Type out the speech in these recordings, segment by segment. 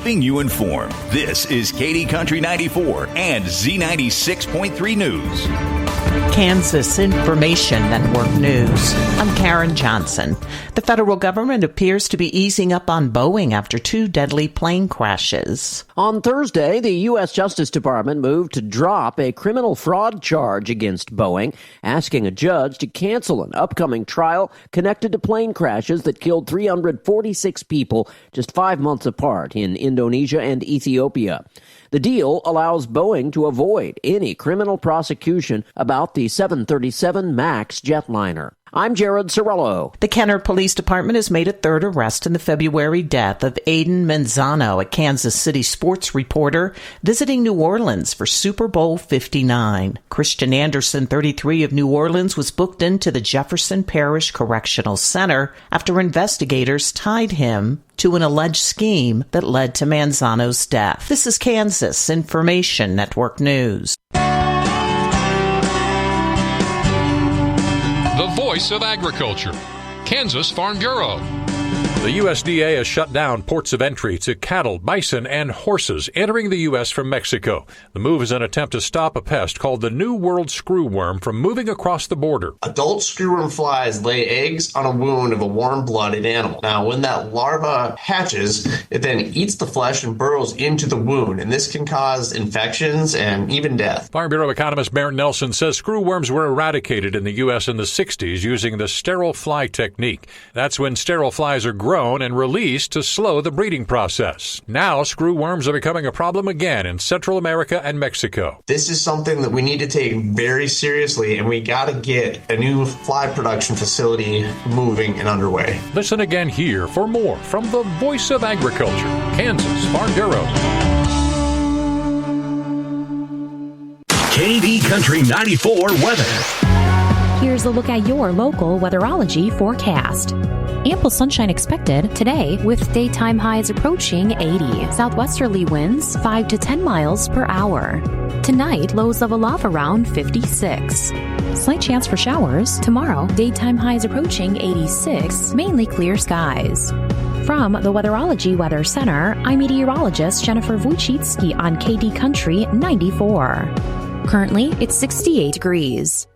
keeping you informed. This is KD Country 94 and Z96.3 News. Kansas Information Network News. I'm Karen Johnson. The federal government appears to be easing up on Boeing after 2 deadly plane crashes. On Thursday, the U.S. Justice Department moved to drop a criminal fraud charge against Boeing, asking a judge to cancel an upcoming trial connected to plane crashes that killed 346 people just 5 months apart in Indonesia and Ethiopia. The deal allows Boeing to avoid any criminal prosecution about the 737 MAX jetliner. I'm Jared Sorello. The Kenner Police Department has made a 3rd arrest in the February death of Aiden Manzano, a Kansas City sports reporter visiting New Orleans for Super Bowl 59. Christian Anderson, 33, of New Orleans, was booked into the Jefferson Parish Correctional Center after investigators tied him to an alleged scheme that led to Manzano's death. This is Kansas Information Network News. The voice of agriculture, Kansas Farm Bureau. The USDA has shut down ports of entry to cattle, bison, and horses entering the U.S. from Mexico. The move is an attempt to stop a pest called the New World screwworm from moving across the border. Adult screwworm flies lay eggs on a wound of a warm-blooded animal. Now, when that larva hatches, it then eats the flesh and burrows into the wound, and this can cause infections and even death. Farm Bureau economist Barrett Nelson says screwworms were eradicated in the U.S. in the 60s using the sterile fly technique. That's when sterile flies are grown and released to slow the breeding process. Now, screwworms are becoming a problem again in Central America and Mexico. This is something that we need to take very seriously, and we got to get a new fly production facility moving and underway. Listen again here for more from the voice of agriculture, Kansas Farm Bureau. KD Country 94 weather. Here's a look at your local weatherology forecast. Ample sunshine expected today with daytime highs approaching 80. Southwesterly winds 5 to 10 miles per hour. Tonight, lows level off around 56. Slight chance for showers. Tomorrow, daytime highs approaching 86, mainly clear skies. From the Weatherology Weather Center, I'm meteorologist Jennifer Wojcicki on KD Country 94. Currently, it's 68 degrees.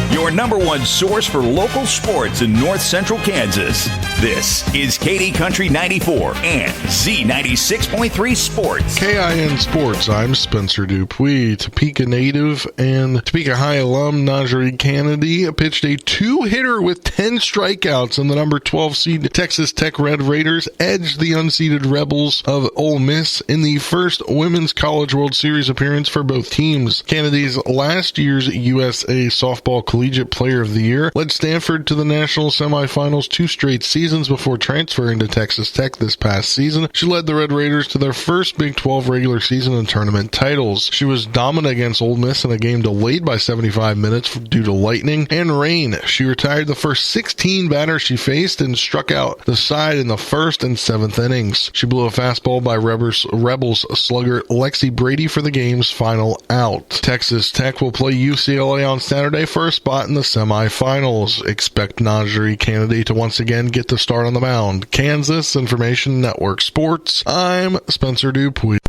Your number one source for local sports in North Central Kansas. This is KD Country 94 and Z96.3 Sports. KIN Sports, I'm Spencer Dupuis. Topeka native and Topeka High alum Najee Kennedy pitched a 2-hitter with 10 strikeouts, and the number 12 seed Texas Tech Red Raiders edged the unseeded Rebels of Ole Miss in the first Women's College World Series appearance for both teams. Kennedy's last year's USA Softball Collegiate Player of the Year led Stanford to the national semifinals 2 straight seasons before transferring to Texas Tech this past season. She led the Red Raiders to their first Big 12 regular season and tournament titles. She was dominant against Ole Miss in a game delayed by 75 minutes due to lightning and rain. She retired the first 16 batters she faced and struck out the side in the 1st and 7th innings. She blew a fastball by Rebels slugger Lexi Brady for the game's final out. Texas Tech will play UCLA on Saturday for a spot in the semifinals. Expect Najee Kennedy to once again get the start on the mound. Kansas Information Network Sports, I'm Spencer Dupuis.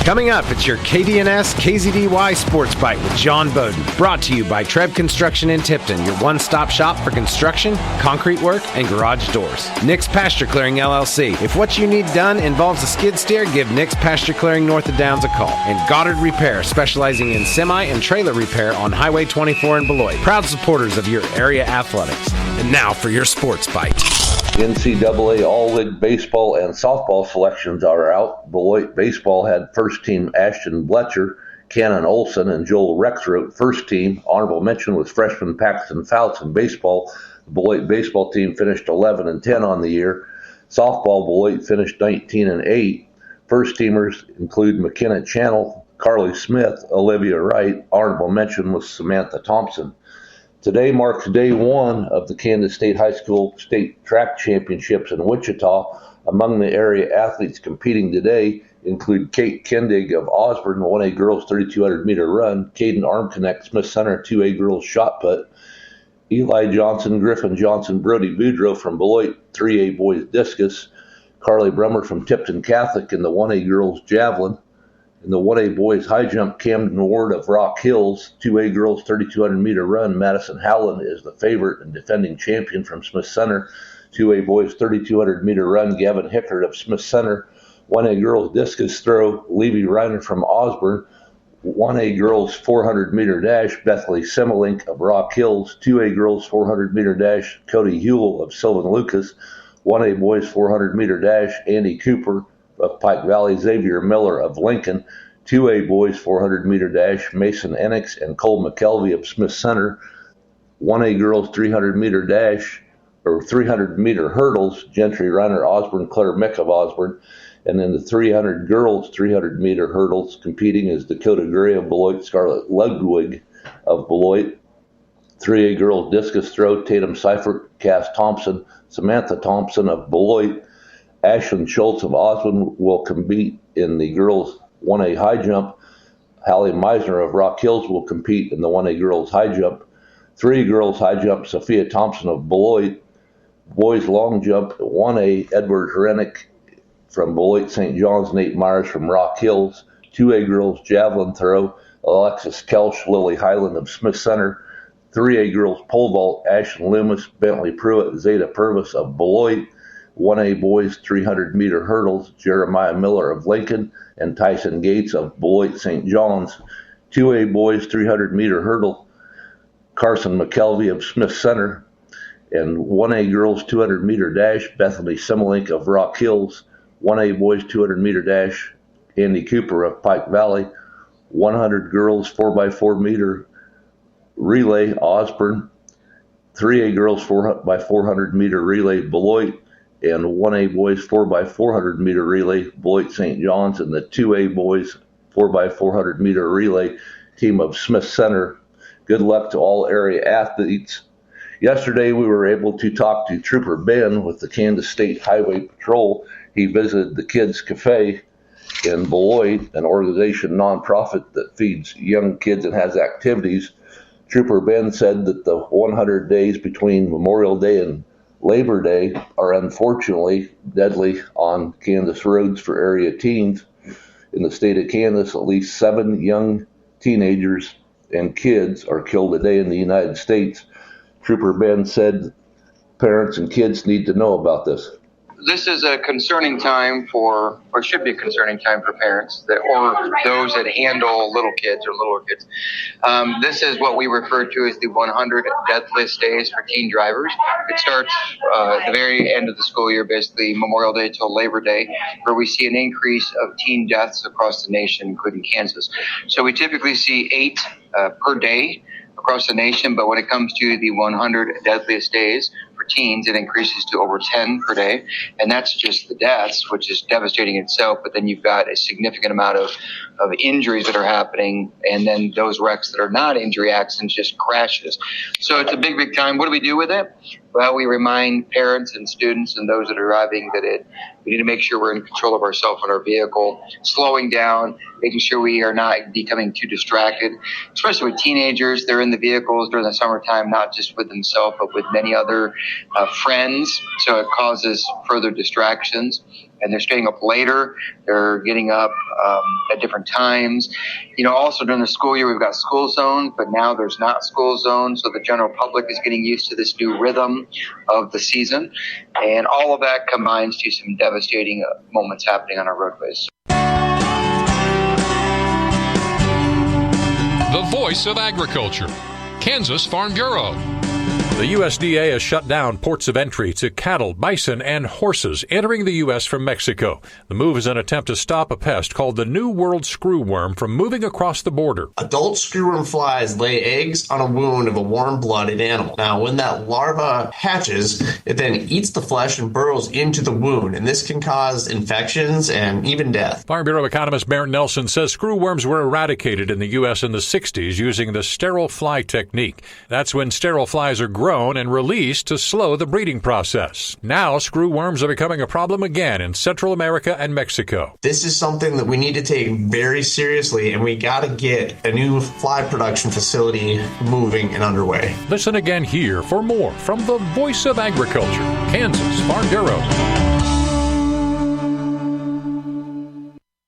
Coming up, it's your KDNS KZDY Sports Bite with John Bowden. Brought to you by Treb Construction in Tipton, your one-stop shop for construction, concrete work, and garage doors. Nick's Pasture Clearing LLC. If what you need done involves a skid steer, give Nick's Pasture Clearing north of Downs a call. And Goddard Repair, specializing in semi and trailer repair on Highway 24 in Beloit. Proud supporters of your area athletics. And now for your Sports Bite. NCAA All-League Baseball and Softball selections are out. Beloit Baseball had first team Ashton Bletcher, Cannon Olson, and Joel Rexroth first team. Honorable mention was freshman Paxton Fouts in baseball. The Beloit baseball team finished 11-10 on the year. Softball, Beloit finished 19-8. First teamers include McKenna Channel, Carly Smith, Olivia Wright. Honorable mention was Samantha Thompson. Today marks day one of the Kansas State High School State Track Championships in Wichita. Among the area athletes competing today include Kate Kendig of Osborne, 1A girls 3,200-meter run, Caden Armconnect, Smith Center, 2A girls shot put, Eli Johnson, Griffin Johnson, Brody Boudreaux from Beloit, 3A boys discus, Carly Brummer from Tipton Catholic in the 1A girls javelin. In the 1A boys high jump, Camden Ward of Rock Hills. 2A girls 3,200 meter run, Madison Howland is the favorite and defending champion from Smith Center. 2A boys 3,200 meter run, Gavin Hickert of Smith Center. 1A girls discus throw, Levy Reiner from Osborne. 1A girls 400 meter dash, Bethany Simmelink of Rock Hills. 2A girls 400 meter dash, Cody Hewell of Sylvan Lucas. 1A boys 400 meter dash, Andy Cooper of Pike Valley, Xavier Miller of Lincoln. 2A boys 400 meter dash, Mason Enix and Cole McKelvey of Smith Center. 1A girls 300 meter dash, or 300 meter hurdles, Gentry Reiner Osborne, Claire Mick of Osborne. And then the 300 girls 300 meter hurdles competing is Dakota Gray of Beloit, Scarlett Ludwig of Beloit. 3A girls discus throw, Tatum Seifert, Cass Thompson, Samantha Thompson of Beloit. Ashlyn Schultz of Osborne will compete in the girls 1A high jump. Hallie Meisner of Rock Hills will compete in the 1A girls high jump. 3A girls high jump, Sophia Thompson of Beloit. Boys long jump, 1A Edward Herenick from Beloit St. John's, Nate Myers from Rock Hills. 2A girls javelin throw, Alexis Kelch, Lily Highland of Smith Center. 3A girls pole vault, Ashton Loomis, Bentley Pruitt, Zeta Purvis of Beloit. 1A boys 300 meter hurdles, Jeremiah Miller of Lincoln and Tyson Gates of Beloit St. John's. 2A boys 300 meter hurdle, Carson McKelvey of Smith Center. And 1A girls 200 meter dash, Bethany Simmelink of Rock Hills. 1A boys 200 meter dash, Andy Cooper of Pike Valley. 100 girls 4x4 meter relay, Osborne. 3A girls 4x400 meter relay, Beloit. And 1A boys 4x400 meter relay, Beloit St. John's. And the 2A boys 4x400 meter relay team of Smith Center. Good luck to all area athletes. Yesterday we were able to talk to Trooper Ben with the Kansas State Highway Patrol. He visited the Kids Cafe in Beloit, an organization nonprofit that feeds young kids and has activities. Trooper Ben said that the 100 days between Memorial Day and Labor Day are unfortunately deadly on Kansas roads for area teens. In the state of Kansas, at least 7 young teenagers and kids are killed a day in the United States. Trooper Ben said parents and kids need to know about this. This is a concerning time or should be a concerning time for parents or those that handle little kids or littler kids. This is what we refer to as the 100 deathless days for teen drivers. It starts at the very end of the school year, basically Memorial Day till Labor Day, where we see an increase of teen deaths across the nation, including Kansas. So we typically see 8 per day across the nation, but when it comes to the 100 deadliest days for teens, it increases to over 10 per day, and that's just the deaths, which is devastating in itself, but then you've got a significant amount of injuries that are happening, and then those wrecks that are not injury accidents, just crashes. So it's a big, big time. What do we do with it? Well, we remind parents and students and those that are driving that we need to make sure we're in control of ourselves and our vehicle, slowing down, making sure we are not becoming too distracted, especially with teenagers. They're in the vehicles during the summertime, not just with themselves, but with many other friends. So it causes further distractions. And they're staying up later. They're getting up at different times. Also during the school year, we've got school zones, but now there's not school zones. So the general public is getting used to this new rhythm of the season. And all of that combines to some devastating moments happening on our roadways. The voice of agriculture, Kansas Farm Bureau. The USDA has shut down ports of entry to cattle, bison, and horses entering the U.S. from Mexico. The move is an attempt to stop a pest called the New World screwworm from moving across the border. Adult screwworm flies lay eggs on a wound of a warm-blooded animal. Now, when that larva hatches, it then eats the flesh and burrows into the wound, and this can cause infections and even death. Farm Bureau economist Barrett Nelson says screwworms were eradicated in the U.S. in the 60s using the sterile fly technique. That's when sterile flies are grown and released to slow the breeding process. Now, screwworms are becoming a problem again in Central America and Mexico. This is something that we need to take very seriously, and we got to get a new fly production facility moving and underway. Listen again here for more from the Voice of Agriculture, Kansas Farm Bureau.